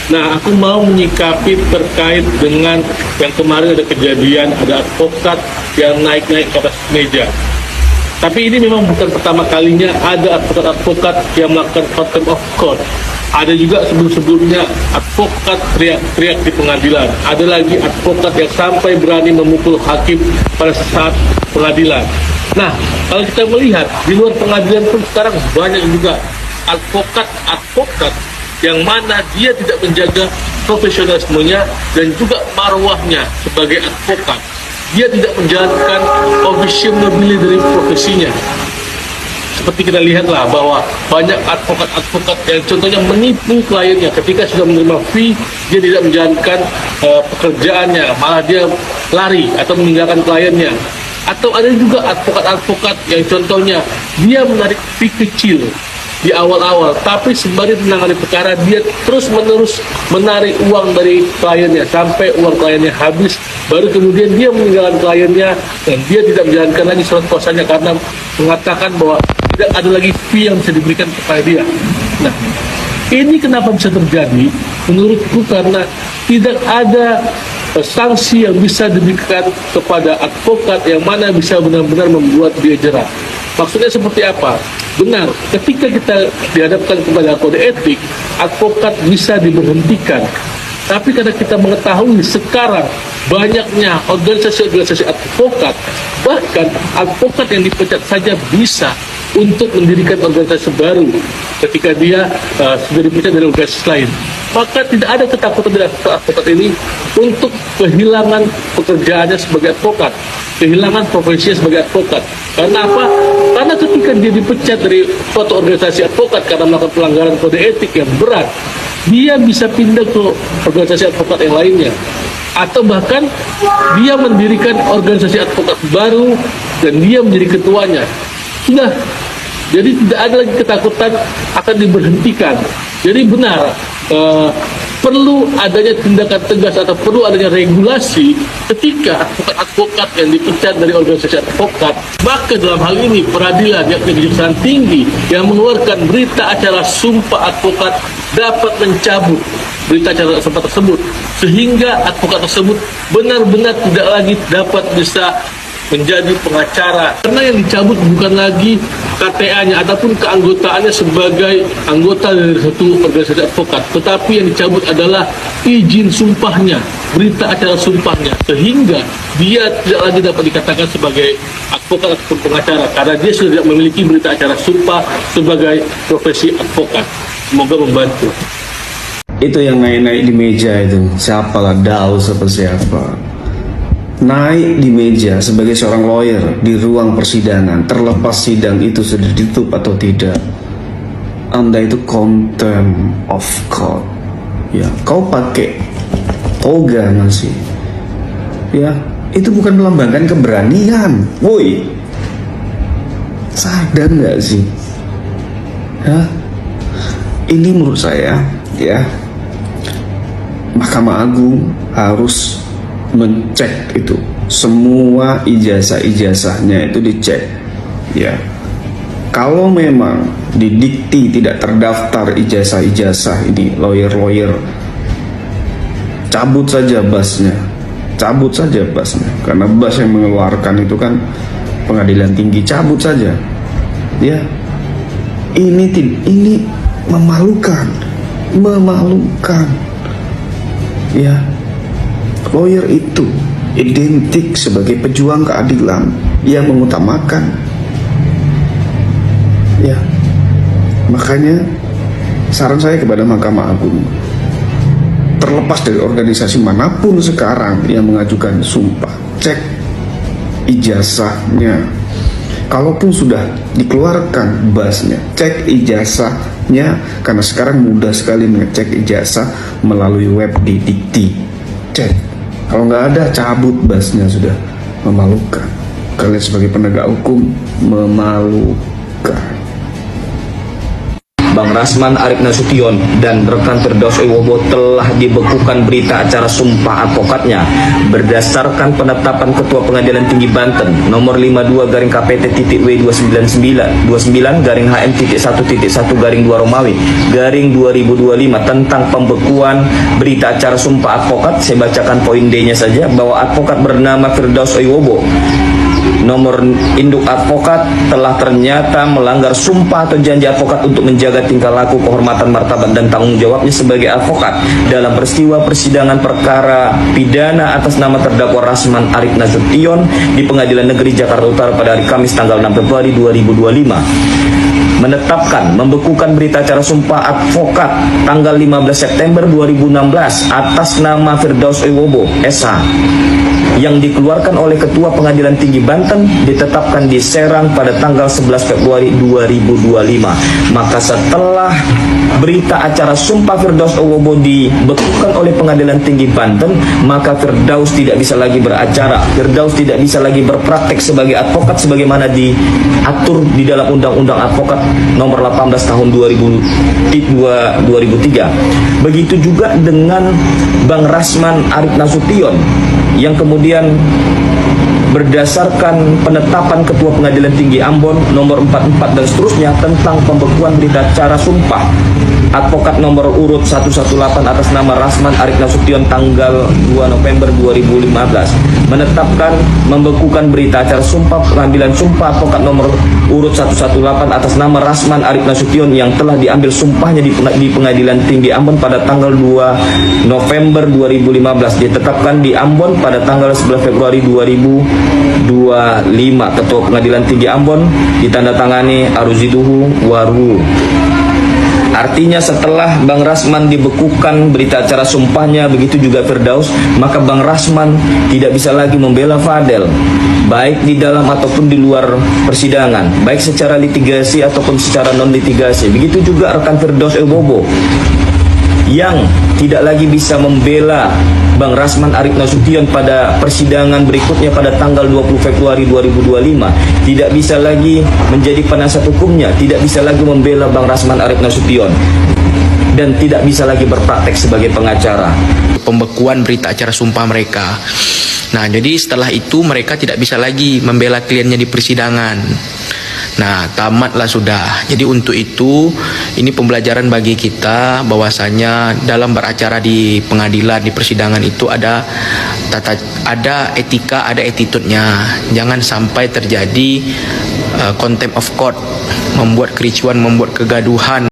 Nah, aku mau menyikapi terkait dengan yang kemarin ada kejadian, ada advokat yang naik-naik ke atas meja. Tapi ini memang bukan pertama kalinya ada advokat-advokat yang melakukan contempt of court. Ada juga sebelum-sebelumnya advokat teriak-teriak di pengadilan. Ada lagi advokat yang sampai berani memukul hakim pada saat pengadilan. Nah, kalau kita melihat di luar pengadilan pun sekarang banyak juga advokat-advokat yang mana dia tidak menjaga profesionalismenya dan juga marwahnya sebagai advokat. Dia tidak menjalankan official nobile dari profesinya. Seperti kita lihatlah bahwa banyak advokat-advokat yang contohnya menipu kliennya ketika sudah menerima fee, dia tidak menjalankan pekerjaannya, malah dia lari atau meninggalkan kliennya. Atau ada juga advokat-advokat yang contohnya dia menarik fee kecil di awal-awal, tapi sembari menangani perkara dia terus-menerus menarik uang dari kliennya sampai uang kliennya habis, baru kemudian dia meninggalkan kliennya dan dia tidak menjalankan lagi surat kuasanya karena mengatakan bahwa tidak ada lagi fee yang bisa diberikan kepada dia. Nah, ini kenapa bisa terjadi? Menurutku karena tidak ada sanksi yang bisa diberikan kepada advokat yang mana bisa benar-benar membuat dia jerah. Maksudnya seperti apa? Benar, ketika kita dihadapkan kepada kode etik, advokat bisa diberhentikan. Tapi karena kita mengetahui sekarang banyaknya organisasi-organisasi advokat, bahkan advokat yang dipecat saja bisa untuk mendirikan organisasi baru ketika dia sudah dipecat dari organisasi lain. Maka tidak ada ketakutan dari advokat ini untuk kehilangan pekerjaannya sebagai advokat, kehilangan profesinya sebagai advokat. Karena apa? Karena ketika dia dipecat dari suatu organisasi advokat karena melakukan pelanggaran kode etik yang berat, dia bisa pindah ke organisasi advokat yang lainnya. Atau bahkan dia mendirikan organisasi advokat baru dan dia menjadi ketuanya. Sudah, jadi tidak ada lagi ketakutan akan diberhentikan. Jadi benar, perlu adanya tindakan tegas atau perlu adanya regulasi ketika advokat-advokat yang dipecat dari organisasi advokat. Maka dalam hal ini peradilan yakni Kejaksaan Tinggi yang mengeluarkan berita acara sumpah advokat dapat mencabut berita acara sumpah tersebut sehingga advokat tersebut benar-benar tidak lagi dapat bisa menjadi pengacara, karena yang dicabut bukan lagi KTA-nya ataupun keanggotaannya sebagai anggota dari satu organisasi advokat, tetapi yang dicabut adalah izin sumpahnya, berita acara sumpahnya, sehingga dia tidak lagi dapat dikatakan sebagai advokat ataupun pengacara karena dia sudah tidak memiliki berita acara sumpah sebagai profesi advokat. Semoga membantu. Itu yang naik-naik di meja itu, siapalah, Daus apa siapa, naik di meja sebagai seorang lawyer di ruang persidangan, terlepas sidang itu sudah ditutup atau tidak. Anda itu contempt of court. Ya, kau pakai toga masih. Ya, itu bukan melambangkan keberanian. Woi, sadar nggak sih? Hah? Ini menurut saya, ya, Mahkamah Agung harus mencek itu semua ijazah-ijazahnya itu dicek, ya. Kalau memang di dikti tidak terdaftar ijazah-ijazah ini lawyer-lawyer, cabut saja basnya, karena bas yang mengeluarkan itu kan pengadilan tinggi, cabut saja, ya. Ini memalukan, ya. Lawyer itu identik sebagai pejuang keadilan yang mengutamakan, ya. Makanya saran saya kepada Mahkamah Agung, terlepas dari organisasi manapun sekarang yang mengajukan sumpah, cek ijazahnya. Kalaupun sudah dikeluarkan basnya, cek ijazahnya, karena sekarang mudah sekali mengecek ijazah melalui web di Dikti. Cek. Kalau nggak ada, cabut basnya. Sudah memalukan. Kalian sebagai penegak hukum memalukan. Bang Rasman Arif Nasution dan rekan Firdaus Wibowo telah dibekukan berita acara sumpah advokatnya berdasarkan penetapan Ketua Pengadilan Tinggi Banten nomor 52-KPT-W29-HM.1.1-2 tentang pembekuan berita acara sumpah advokat. Saya bacakan poin D-nya saja, bahwa advokat bernama Firdaus Wibowo nomor induk advokat telah ternyata melanggar sumpah atau janji advokat untuk menjaga tingkah laku, kehormatan, martabat, dan tanggung jawabnya sebagai advokat dalam peristiwa persidangan perkara pidana atas nama terdakwa Rasman Arif Nasution di Pengadilan Negeri Jakarta Utara pada hari Kamis tanggal 6 Februari 2025. Menetapkan membekukan berita acara sumpah advokat tanggal 15 September 2016 atas nama Firdaus Wibowo SH yang dikeluarkan oleh Ketua Pengadilan Tinggi Banten, ditetapkan di Serang pada tanggal 11 Februari 2025. Maka setelah berita acara sumpah Firdaus Wibowo dibekukan oleh Pengadilan Tinggi Banten, maka Firdaus tidak bisa lagi beracara, Firdaus tidak bisa lagi berpraktek sebagai advokat sebagaimana diatur di dalam Undang-Undang Advokat nomor 18 tahun 2003. Begitu juga dengan Bang Rasman Arif Nasution yang kemudian berdasarkan penetapan Ketua Pengadilan Tinggi Ambon nomor 44 dan seterusnya tentang pembekuan berita acara sumpah advokat nomor urut 118 atas nama Rasman Arif Nasution tanggal 2 November 2015 menetapkan membekukan berita acara sumpah pengambilan sumpah advokat nomor urut 118 atas nama Rasman Arif Nasution yang telah diambil sumpahnya di Pengadilan Tinggi Ambon pada tanggal 2 November 2015, ditetapkan di Ambon pada tanggal 11 Februari 2025. Ketua Pengadilan Tinggi Ambon ditandatangani Aruziduhu Waru. Artinya setelah Bang Rasman dibekukan berita acara sumpahnya, begitu juga Firdaus, maka Bang Rasman tidak bisa lagi membela Fadel, baik di dalam ataupun di luar persidangan, baik secara litigasi ataupun secara non litigasi. Begitu juga rekan Firdaus Wibowo yang tidak lagi bisa membela Bang Rasman Arif Nasution pada persidangan berikutnya pada tanggal 20 Februari 2025, tidak bisa lagi menjadi penasihat hukumnya, tidak bisa lagi membela Bang Rasman Arif Nasution, dan tidak bisa lagi berpraktek sebagai pengacara. Pembekuan berita acara sumpah mereka. Nah, jadi setelah itu mereka tidak bisa lagi membela kliennya di persidangan. Nah, tamatlah sudah. Jadi untuk itu, ini pembelajaran bagi kita bahwasanya dalam beracara di pengadilan, di persidangan itu ada etika, ada attitude-nya. Jangan sampai terjadi contempt of court, membuat kericuan, membuat kegaduhan.